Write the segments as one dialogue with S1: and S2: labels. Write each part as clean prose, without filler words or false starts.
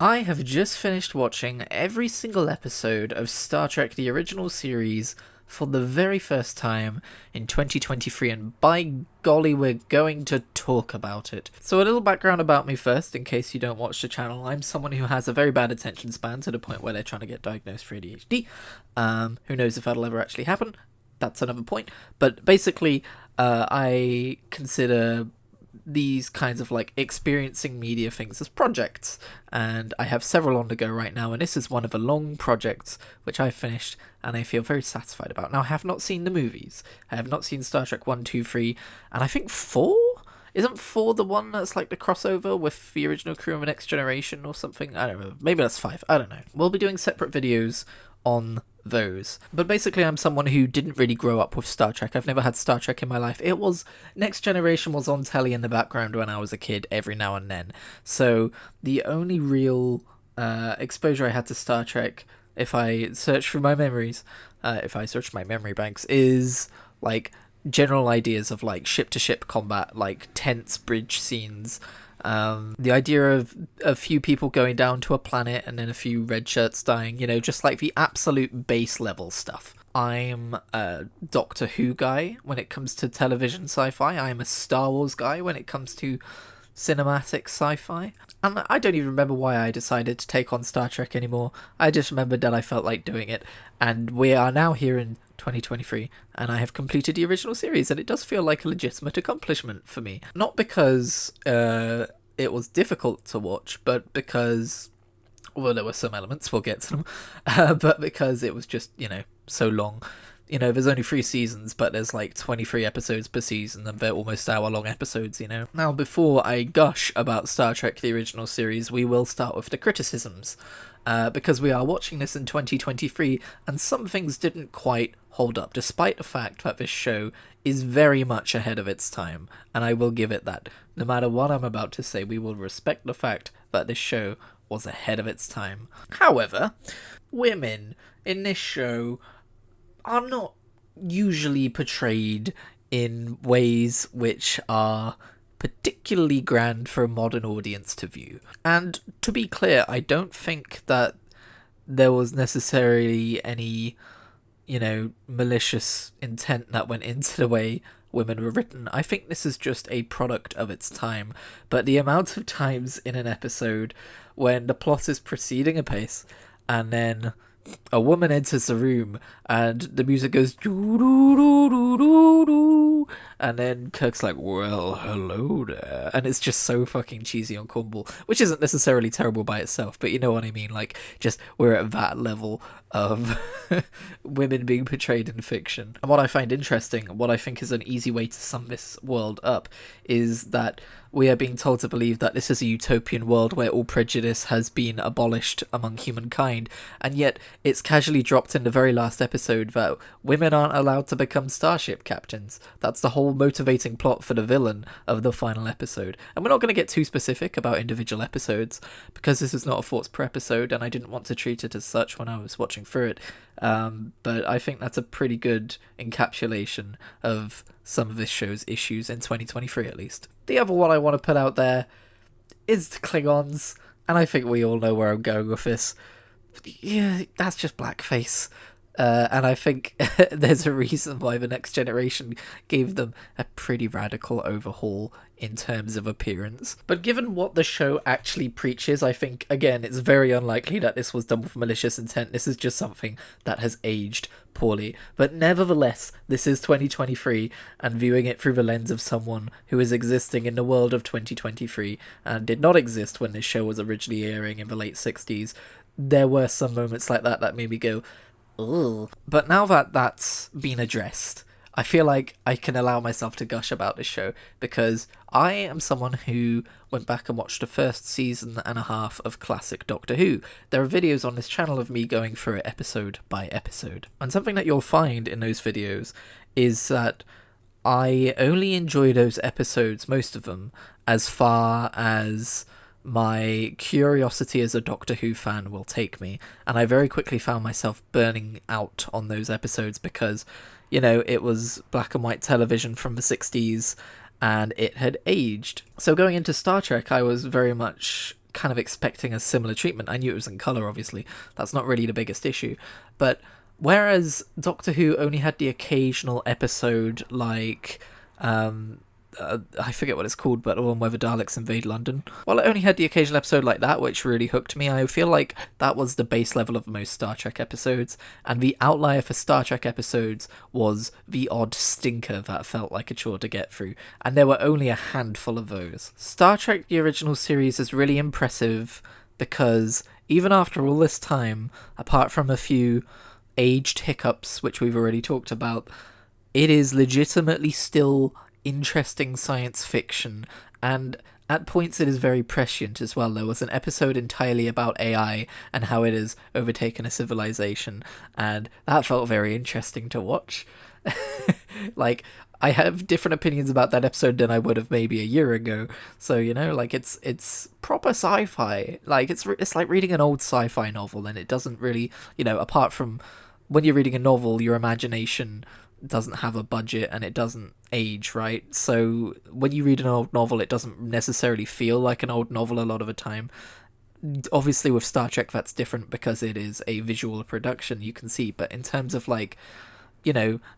S1: I have just finished watching every single episode of Star Trek the original series for the very first time in 2023, and by golly, we're going to talk about it. So a little background about me first, in case you don't watch the channel. I'm someone who has a very bad attention span to the point where they're trying to get diagnosed for ADHD. Who knows if that'll ever actually happen? That's another point. But basically, I consider these kinds of experiencing media things as projects, and I have several on the go right now, and this is one of the long projects which I finished and I feel very satisfied about. Now, I have not seen the movies. I have not seen Star Trek 1, 2, 3, and I think 4? Isn't 4 the one that's like the crossover with the original crew of the Next Generation or something? I don't know. Maybe that's 5. I don't know. We'll be doing separate videos on those. But basically, I'm someone who didn't really grow up with Star Trek. I've never had Star Trek in my life. It was Next Generation was on telly in the background when I was a kid every now and then. So the only real exposure I had to Star Trek, if I search through my memories, if I search my memory banks, is like general ideas of like ship-to-ship combat, like tense bridge scenes. The idea of a few people going down to a planet and then a few red shirts dying, just like the absolute base level stuff. I'm a Doctor Who guy when it comes to television sci-fi. I'm a Star Wars guy when it comes to cinematic sci-fi. And I don't even remember why I decided to take on Star Trek anymore. I just remembered that I felt like doing it. And we are now here in 2023, and I have completed the original series, and it does feel like a legitimate accomplishment for me. Not because it was difficult to watch, but because, well, there were some elements, we'll get to them, but because it was just, so long. There's only 3 seasons, but there's like 23 episodes per season, and they're almost hour-long episodes, Now, before I gush about Star Trek the original series, we will start with the criticisms. Because we are watching this in 2023, and some things didn't quite hold up, despite the fact that this show is very much ahead of its time, and I will give it that. No matter what I'm about to say, we will respect the fact that this show was ahead of its time. However, women in this show are not usually portrayed in ways which are particularly grand for a modern audience to view. And to be clear, I don't think that there was necessarily any, malicious intent that went into the way women were written. I think this is just a product of its time. But the amount of times in an episode when the plot is proceeding apace and then a woman enters the room and the music goes doo doo doo doo doo doo, and then Kirk's like, well, hello there, and it's just so fucking cheesy and cornball, which isn't necessarily terrible by itself, but you know what I mean, like, just we're at that level of women being portrayed in fiction. And what I find interesting, what I think is an easy way to sum this world up, is that we are being told to believe that this is a utopian world where all prejudice has been abolished among humankind, and yet it's casually dropped in the very last episode that women aren't allowed to become starship captains. That's the whole motivating plot for the villain of the final episode. And we're not going to get too specific about individual episodes, because this is not a thoughts per episode, and I didn't want to treat it as such when I was watching through it. But I think that's a pretty good encapsulation of some of this show's issues in 2023, at least. The other one I want to put out there is the Klingons, and I think we all know where I'm going with this. Yeah, that's just blackface. And I think there's a reason why the Next Generation gave them a pretty radical overhaul in terms of appearance. But given what the show actually preaches, I think, again, it's very unlikely that this was done with malicious intent. This is just something that has aged poorly. But nevertheless, this is 2023, and viewing it through the lens of someone who is existing in the world of 2023 and did not exist when this show was originally airing in the late 60s, there were some moments like that made me go, ugh. But now that that's been addressed, I feel like I can allow myself to gush about this show, because I am someone who went back and watched the first season and a half of classic Doctor Who. There are videos on this channel of me going through it episode by episode. And something that you'll find in those videos is that I only enjoy those episodes, most of them, as far as my curiosity as a Doctor Who fan will take me, and I very quickly found myself burning out on those episodes because, it was black and white television from the 60s, and it had aged. So going into Star Trek, I was very much kind of expecting a similar treatment. I knew it was in colour, obviously. That's not really the biggest issue. But whereas Doctor Who only had the occasional episode like... I forget what it's called, but the one where the Daleks invade London. Well, it only had the occasional episode like that, which really hooked me. I feel like that was the base level of most Star Trek episodes, and the outlier for Star Trek episodes was the odd stinker that felt like a chore to get through, and there were only a handful of those. Star Trek the original series is really impressive because even after all this time, apart from a few aged hiccups, which we've already talked about, it is legitimately still interesting science fiction, and at points it is very prescient as well. There was an episode entirely about AI and how it has overtaken a civilization, and that felt very interesting to watch. Like, I have different opinions about that episode than I would have maybe a year ago, so like it's proper sci-fi. Like it's like reading an old sci-fi novel, and it doesn't really, apart from when you're reading a novel, your imagination doesn't have a budget and it doesn't age, right? So when you read an old novel, it doesn't necessarily feel like an old novel a lot of the time. Obviously with Star Trek that's different because it is a visual production, you can see, but in terms of like,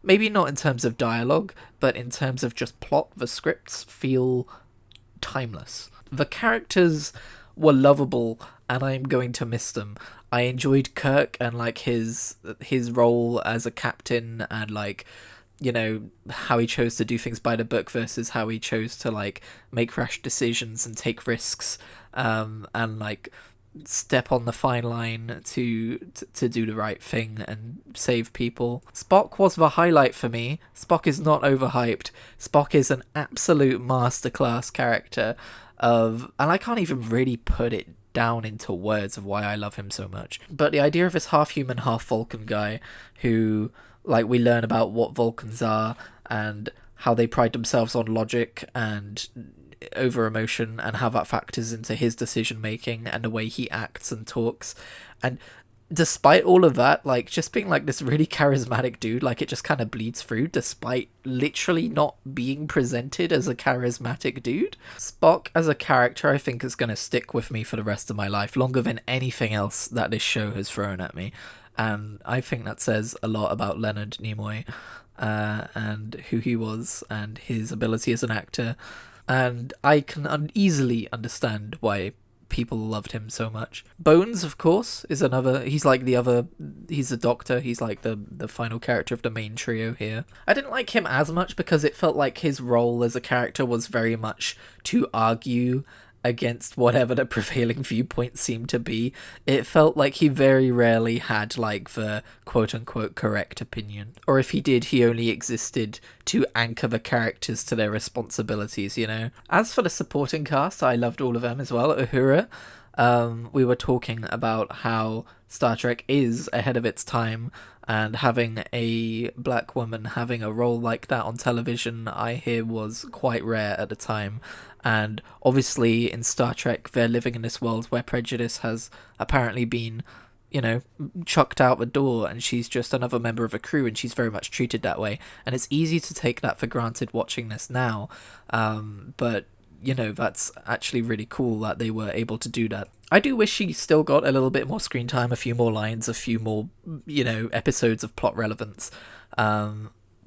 S1: maybe not in terms of dialogue, but in terms of just plot, the scripts feel timeless. The characters were lovable, and I'm going to miss them. I enjoyed Kirk and like his role as a captain, and like, how he chose to do things by the book versus how he chose to like make rash decisions and take risks, and like step on the fine line to do the right thing and save people. Spock was the highlight for me. Spock is not overhyped. Spock is an absolute masterclass character and I can't even really put it down into words of why I love him so much. But the idea of this half human, half Vulcan guy who, like, we learn about what Vulcans are and how they pride themselves on logic and over emotion, and how that factors into his decision making and the way he acts and talks. And despite all of that, like, just being like this really charismatic dude, like, it just kind of bleeds through despite literally not being presented as a charismatic dude. Spock as a character, I think, is going to stick with me for the rest of my life, longer than anything else that this show has thrown at me. And I think that says a lot about Leonard Nimoy, and who he was and his ability as an actor. And I can easily understand why people loved him so much. Bones, of course, is another. He's the Doctor. He's like the final character of the main trio here. I didn't like him as much because it felt like his role as a character was very much to argue against whatever the prevailing viewpoint seemed to be. It felt like he very rarely had like the quote-unquote correct opinion, or if he did, he only existed to anchor the characters to their responsibilities. As for the supporting cast, I loved all of them as well. Uhura, we were talking about how Star Trek is ahead of its time, and having a black woman having a role like that on television, I hear, was quite rare at the time. And obviously in Star Trek, they're living in this world where prejudice has apparently been, chucked out the door, and she's just another member of a crew, and she's very much treated that way. And it's easy to take that for granted watching this now, but that's actually really cool that they were able to do that. I do wish she still got a little bit more screen time, a few more lines, a few more, episodes of plot relevance.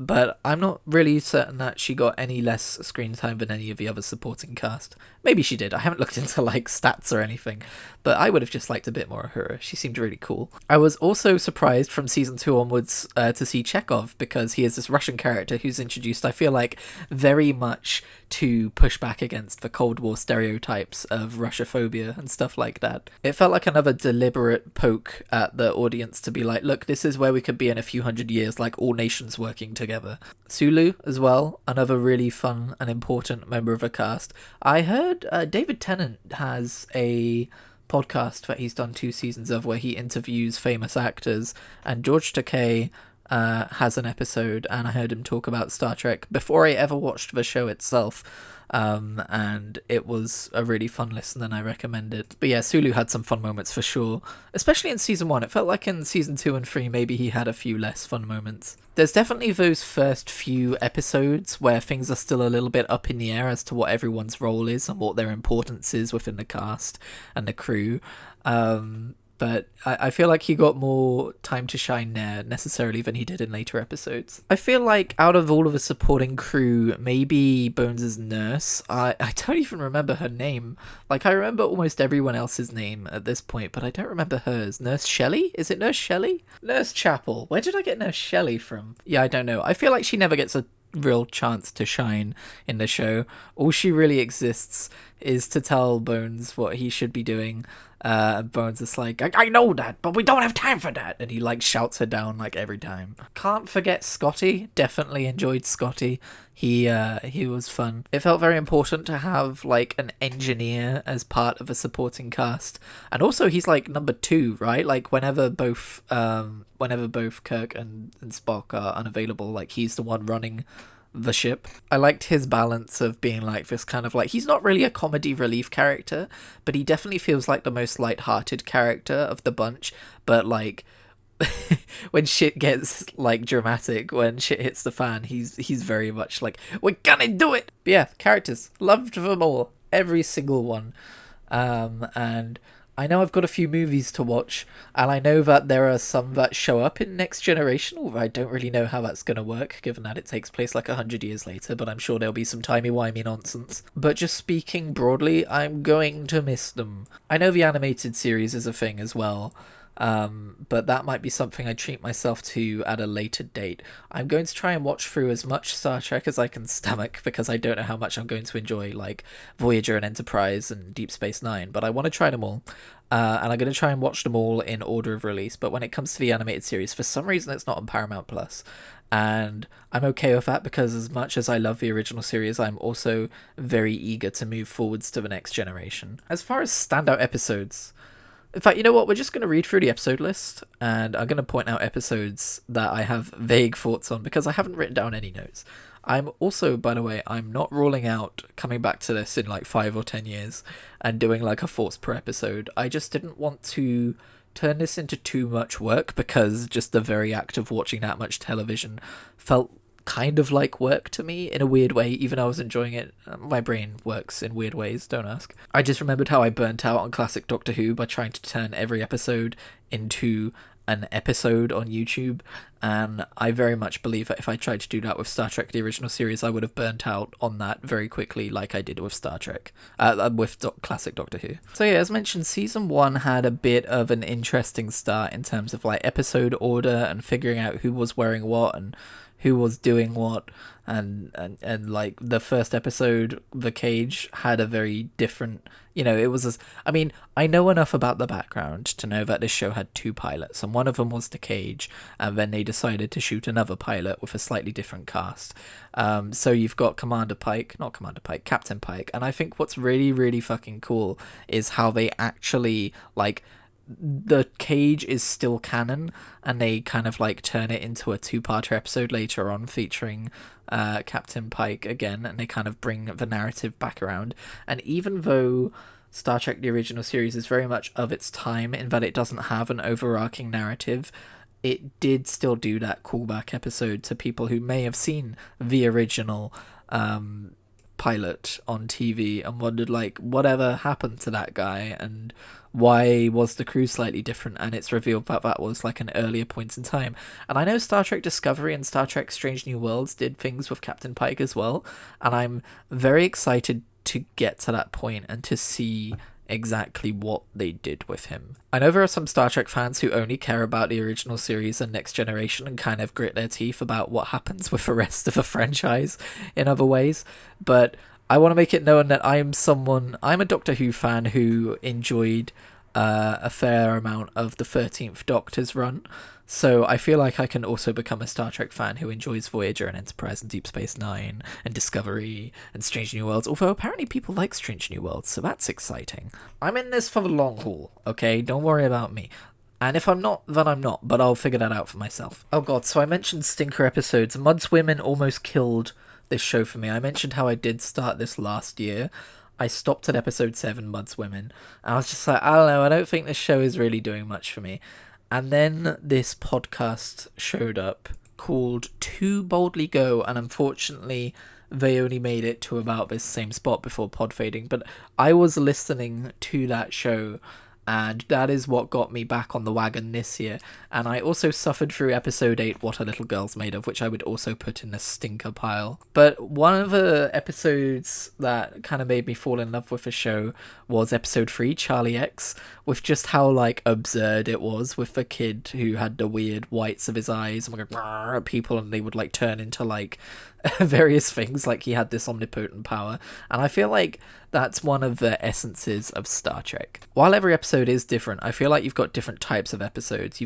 S1: But I'm not really certain that she got any less screen time than any of the other supporting cast. Maybe she did. I haven't looked into like stats or anything, but I would have just liked a bit more of her. She seemed really cool. I was also surprised from season 2 onwards to see Chekhov, because he is this Russian character who's introduced, I feel like, very much to push back against the Cold War stereotypes of Russophobia and stuff like that. It felt like another deliberate poke at the audience to be like, look, this is where we could be in a few hundred years, like all nations working together. Sulu as well, another really fun and important member of a cast. I heard David Tennant has a podcast that he's done 2 seasons of where he interviews famous actors, and George Takei has an episode, and I heard him talk about Star Trek before I ever watched the show itself. And it was a really fun listen, and I recommend it. But yeah, Sulu had some fun moments for sure, especially in season 1. It felt like in season 2 and 3 maybe he had a few less fun moments. There's definitely those first few episodes where things are still a little bit up in the air as to what everyone's role is and what their importance is within the cast and the crew. But I feel like he got more time to shine there necessarily than he did in later episodes. I feel like out of all of the supporting crew, maybe Bones' nurse, I don't even remember her name. Like, I remember almost everyone else's name at this point, but I don't remember hers. Nurse Shelley? Is it Nurse Shelley? Nurse Chapel. Where did I get Nurse Shelley from? Yeah, I don't know. I feel like she never gets a real chance to shine in the show. All she really exists is to tell Bones what he should be doing. Bones is like, I know that, but we don't have time for that, and he like shouts her down like every time. Can't forget Scotty. Definitely enjoyed Scotty. He was fun. It felt very important to have like an engineer as part of a supporting cast, and also he's like number 2, right? Like whenever both Kirk and Spock are unavailable, like he's the one running the ship. I liked his balance of being like this kind of like, he's not really a comedy relief character, but he definitely feels like the most light-hearted character of the bunch. But like when shit gets like dramatic, when shit hits the fan, he's very much like, we're gonna do it. But yeah, characters, loved them all, every single one. And I know I've got a few movies to watch, and I know that there are some that show up in Next Generation, although I don't really know how that's going to work, given that it takes place like 100 years later, but I'm sure there'll be some timey-wimey nonsense. But just speaking broadly, I'm going to miss them. I know the animated series is a thing as well, but that might be something I treat myself to at a later date. I'm going to try and watch through as much Star Trek as I can stomach, because I don't know how much I'm going to enjoy like Voyager and Enterprise and Deep Space Nine, but I want to try them all. And I'm going to try and watch them all in order of release, but when it comes to the animated series, for some reason it's not on Paramount Plus. And I'm okay with that, because as much as I love the original series, I'm also very eager to move forwards to the Next Generation. As far as standout episodes, in fact, you know what? We're just going to read through the episode list, and I'm going to point out episodes that I have vague thoughts on, because I haven't written down any notes. I'm also, by the way, I'm not ruling out coming back to this in like 5 or 10 years and doing like a thoughts per episode. I just didn't want to turn this into too much work, because just the very act of watching that much television felt kind of like work to me in a weird way, even though I was enjoying it. My brain works in weird ways, don't ask. I just remembered how I burnt out on classic Doctor Who by trying to turn every episode into an episode on YouTube, and I very much believe that if I tried to do that with Star Trek the original series, I would have burnt out on that very quickly, like I did with Star Trek, classic Doctor Who. So yeah, as mentioned, season 1 had a bit of an interesting start in terms of like episode order and figuring out who was wearing what and who was doing what, and like the first episode, The Cage, had a very different, it was I mean, I know enough about the background to know that this show had 2 pilots, and one of them was The Cage, and then they decided to shoot another pilot with a slightly different cast. So you've got Captain Pike, and I think what's really, really fucking cool is how they actually, like, The Cage is still canon, and they kind of like turn it into a 2-parter episode later on featuring Captain Pike again, and they kind of bring the narrative back around. And even though Star Trek the original series is very much of its time in that it doesn't have an overarching narrative, it did still do that callback episode to people who may have seen the original pilot on TV and wondered like, whatever happened to that guy, and why was the crew slightly different? And it's revealed that that was like an earlier point in time. And I know Star Trek Discovery and Star Trek Strange New Worlds did things with Captain Pike as well, and I'm very excited to get to that point and to see exactly what they did with him. I know there are some Star Trek fans who only care about the original series and Next Generation and kind of grit their teeth about what happens with the rest of the franchise in other ways, but I want to make it known that I'm a Doctor Who fan who enjoyed a fair amount of the 13th Doctor's run, so I feel like I can also become a Star Trek fan who enjoys Voyager and Enterprise and Deep Space Nine and Discovery and Strange New Worlds, although apparently people like Strange New Worlds, so that's exciting. I'm in this for the long haul, okay? Don't worry about me. And if I'm not, then I'm not, but I'll figure that out for myself. Oh god, so I mentioned stinker episodes. Mud's Women almost killed this show for me. I mentioned how I did start this last year. I stopped at episode 7, Mud's Women. And I was just like, I don't know, I don't think this show is really doing much for me. And then this podcast showed up called Too Boldly Go, and unfortunately they only made it to about this same spot before pod fading. But I was listening to that show, and that is what got me back on the wagon this year. And I also suffered through episode 8, What a Little Girl's Made Of, which I would also put in the stinker pile. But one of the episodes that kind of made me fall in love with the show was episode 3, Charlie X, with just how, like, absurd it was, with the kid who had the weird whites of his eyes and would go at people, and they would, like, turn into, like, various things. Like, he had this omnipotent power. And I feel like that's one of the essences of Star Trek. While every episode is different, I feel like you've got different types of episodes.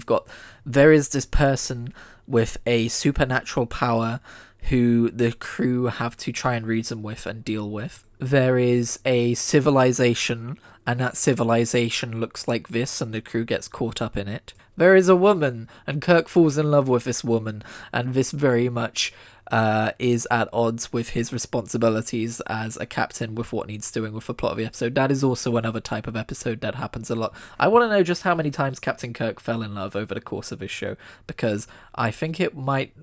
S1: There is this person with a supernatural power who the crew have to try and reason with and deal with. There is a civilization, and that civilization looks like this, and the crew gets caught up in it. There is a woman, and Kirk falls in love with this woman, and this very much is at odds with his responsibilities as a captain with what needs doing with the plot of the episode. That is also another type of episode that happens a lot. I want to know just how many times Captain Kirk fell in love over the course of his show, because I think it might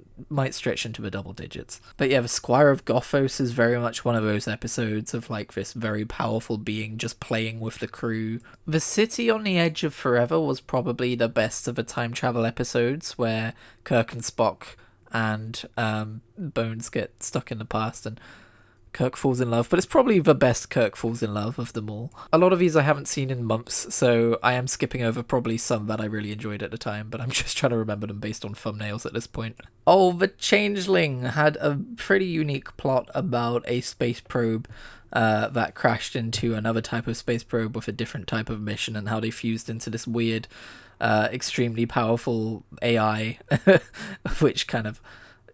S1: stretch into the double digits. But yeah, the Squire of Gothos is very much one of those episodes of like this very powerful being just playing with the crew. The City on the Edge of Forever was probably the best of the time travel episodes, where Kirk and Spock and Bones get stuck in the past and Kirk falls in love, but it's probably the best Kirk falls in love of them all. A lot of these I haven't seen in months, so I am skipping over probably some that I really enjoyed at the time, but I'm just trying to remember them based on thumbnails at this point. Oh, The Changeling had a pretty unique plot about a space probe that crashed into another type of space probe with a different type of mission, and how they fused into this weird extremely powerful AI, which kind of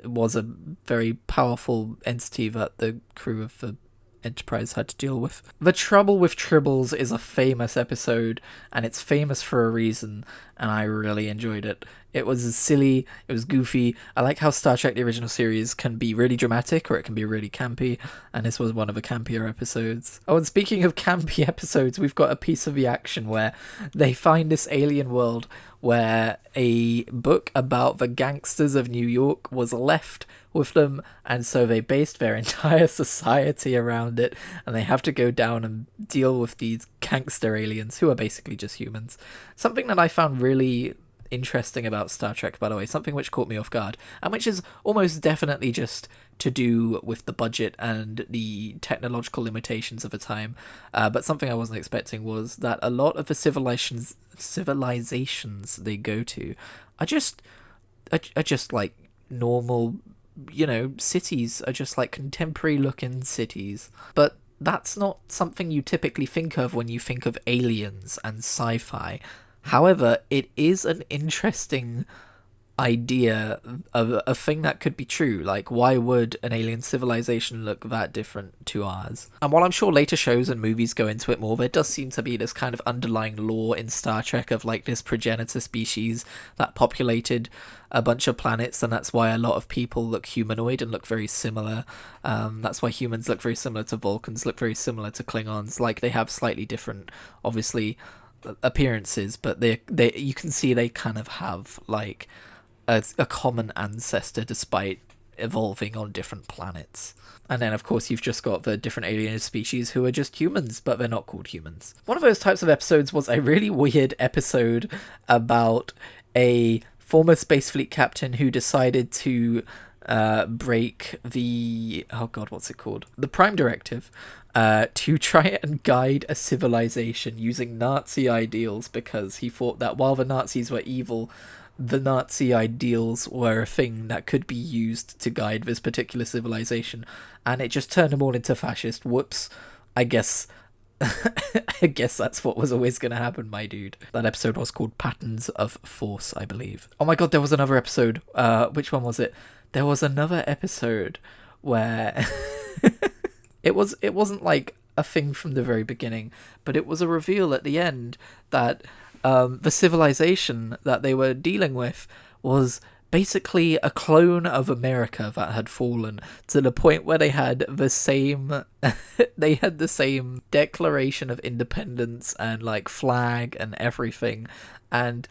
S1: was a very powerful entity that the crew of the Enterprise had to deal with. The Trouble with Tribbles is a famous episode, and it's famous for a reason, and I really enjoyed it. It was silly, it was goofy. I like how Star Trek the original series can be really dramatic, or it can be really campy, and this was one of the campier episodes. Oh, and speaking of campy episodes, we've got a piece of the action where they find this alien world where a book about the gangsters of New York was left with them, and so they based their entire society around it, and they have to go down and deal with these gangster aliens who are basically just humans. Something that I found really interesting about Star Trek, by the way, something which caught me off guard, and which is almost definitely just to do with the budget and the technological limitations of the time, but something I wasn't expecting was that a lot of the civilizations they go to are just like normal, cities, are just like contemporary looking cities. But that's not something you typically think of when you think of aliens and sci-fi. However, it is an interesting idea of a thing that could be true. Like, why would an alien civilization look that different to ours? And while I'm sure later shows and movies go into it more, there does seem to be this kind of underlying lore in Star Trek of like this progenitor species that populated a bunch of planets, and that's why a lot of people look humanoid and look very similar. That's why humans look very similar to Vulcans, look very similar to Klingons. Like, they have slightly different, obviously, appearances, but they you can see they kind of have like a common ancestor despite evolving on different planets. And then of course you've just got the different alien species who are just humans, but they're not called humans. One of those types of episodes was a really weird episode about a former Space Fleet captain who decided to break the the Prime Directive, to try and guide a civilization using Nazi ideals, because he thought that while the Nazis were evil, the Nazi ideals were a thing that could be used to guide this particular civilization, and it just turned them all into fascist. Whoops. I guess that's what was always going to happen, my dude. That episode was called Patterns of Force, I believe. Oh my god, there was another episode. Which one was it? There was another episode where it wasn't like a thing from the very beginning, but it was a reveal at the end that the civilization that they were dealing with was basically a clone of America that had fallen, to the point where they had the same they had the same Declaration of Independence and like flag and everything. And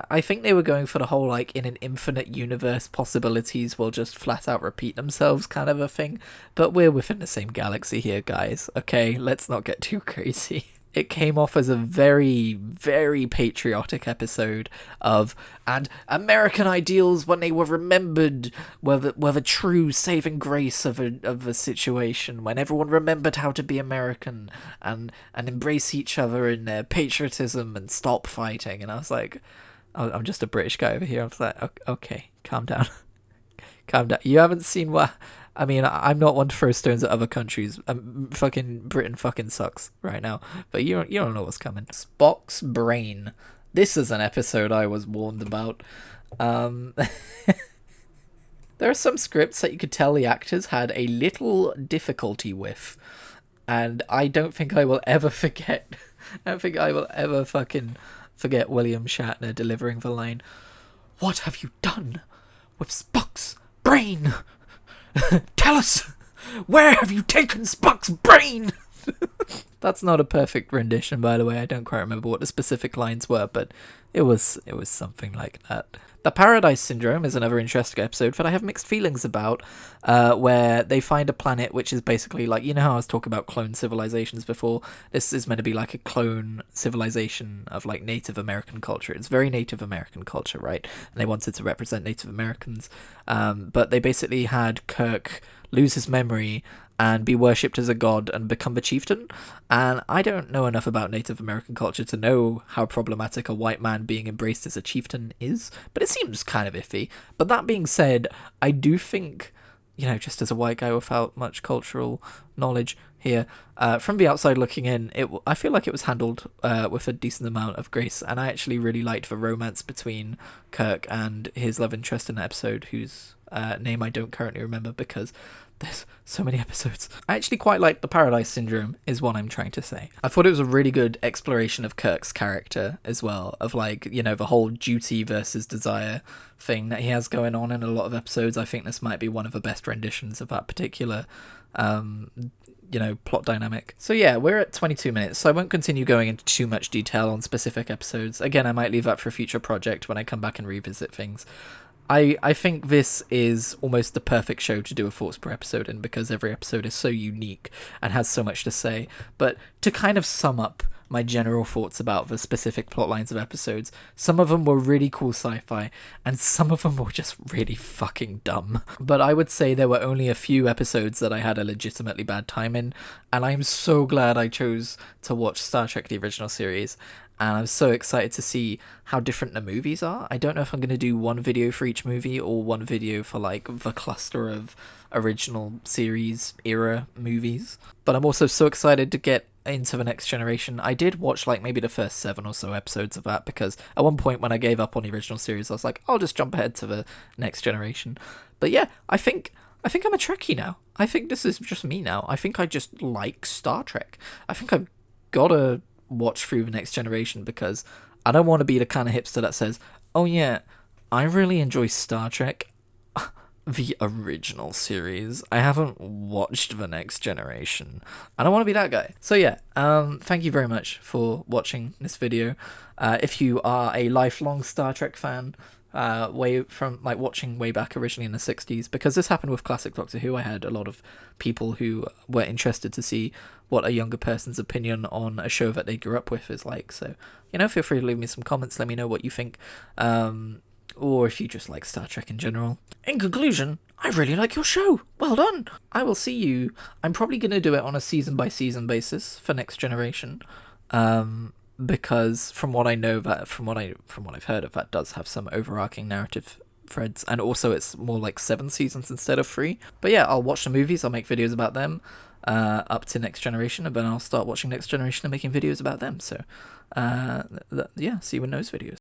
S1: I think they were going for the whole like in an infinite universe possibilities will just flat out repeat themselves kind of a thing. But we're within the same galaxy here, guys. Okay, let's not get too crazy. It came off as a very, very patriotic episode of, and American ideals, when they were remembered, were the true saving grace of a situation, when everyone remembered how to be American and embrace each other in their patriotism and stop fighting. And I was like, I'm just a British guy over here. I was like, okay, calm down. Calm down. You haven't seen what... I mean, I'm not one to throw stones at other countries. Fucking Britain fucking sucks right now. But you don't know what's coming. Spock's brain. This is an episode I was warned about. There are some scripts that you could tell the actors had a little difficulty with. And I don't think I will ever forget... I don't think I will ever fucking forget William Shatner delivering the line, "What have you done with Spock's brain? Tell us, where have you taken Spock's brain?" That's not a perfect rendition, by the way. I don't quite remember what the specific lines were, but it was something like that. The Paradise Syndrome is another interesting episode that I have mixed feelings about, where they find a planet which is basically like, you know how I was talking about clone civilizations before? This is meant to be like a clone civilization of like Native American culture. It's very Native American culture, right? And they wanted to represent Native Americans, but they basically had Kirk lose his memory and be worshipped as a god and become a chieftain. And I don't know enough about Native American culture to know how problematic a white man being embraced as a chieftain is, but it seems kind of iffy. But that being said, I do think, you know, just as a white guy without much cultural knowledge here, from the outside looking in, I feel like it was handled with a decent amount of grace, and I actually really liked the romance between Kirk and his love interest in the episode, whose name I don't currently remember because there's so many episodes. I actually quite like the Paradise Syndrome, is what I'm trying to say. I thought it was a really good exploration of Kirk's character as well, of like, you know, the whole duty versus desire thing that he has going on in a lot of episodes. I think this might be one of the best renditions of that particular you know, plot dynamic. So yeah, we're at 22 minutes, so I won't continue going into too much detail on specific episodes. Again, I might leave that for a future project when I come back and revisit things. I think this is almost the perfect show to do a thoughts per episode in, because every episode is so unique and has so much to say. But to kind of sum up my general thoughts about the specific plot lines of episodes, some of them were really cool sci-fi, and some of them were just really fucking dumb. But I would say there were only a few episodes that I had a legitimately bad time in, and I'm so glad I chose to watch Star Trek the original series. And I'm so excited to see how different the movies are. I don't know if I'm going to do one video for each movie or one video for like the cluster of original series era movies. But I'm also so excited to get into the Next Generation. I did watch like maybe the first 7 or so episodes of that, because at one point when I gave up on the original series, I was like, I'll just jump ahead to the Next Generation. But yeah, I think I'm a Trekkie now. I think this is just me now. I think I just like Star Trek. I think I've got to watch through the Next Generation, because I don't want to be the kind of hipster that says, oh yeah, I really enjoy Star Trek, the original series. I haven't watched the Next Generation. I don't want to be that guy. So yeah, thank you very much for watching this video. If you are a lifelong Star Trek fan, way from like watching way back originally in the 60s, because this happened with classic Doctor Who, I had a lot of people who were interested to see what a younger person's opinion on a show that they grew up with is like. So, you know, feel free to leave me some comments, let me know what you think, or if you just like Star Trek in general. In conclusion, I really like your show. Well done. I will see you. I'm probably going to do it on a season by season basis for Next Generation, because from what I know, that from what I've heard of, that does have some overarching narrative threads, and also it's more like 7 seasons instead of 3. But yeah, I'll watch the movies, I'll make videos about them up to Next Generation, and then I'll start watching Next Generation and making videos about them. So yeah, see you in those videos.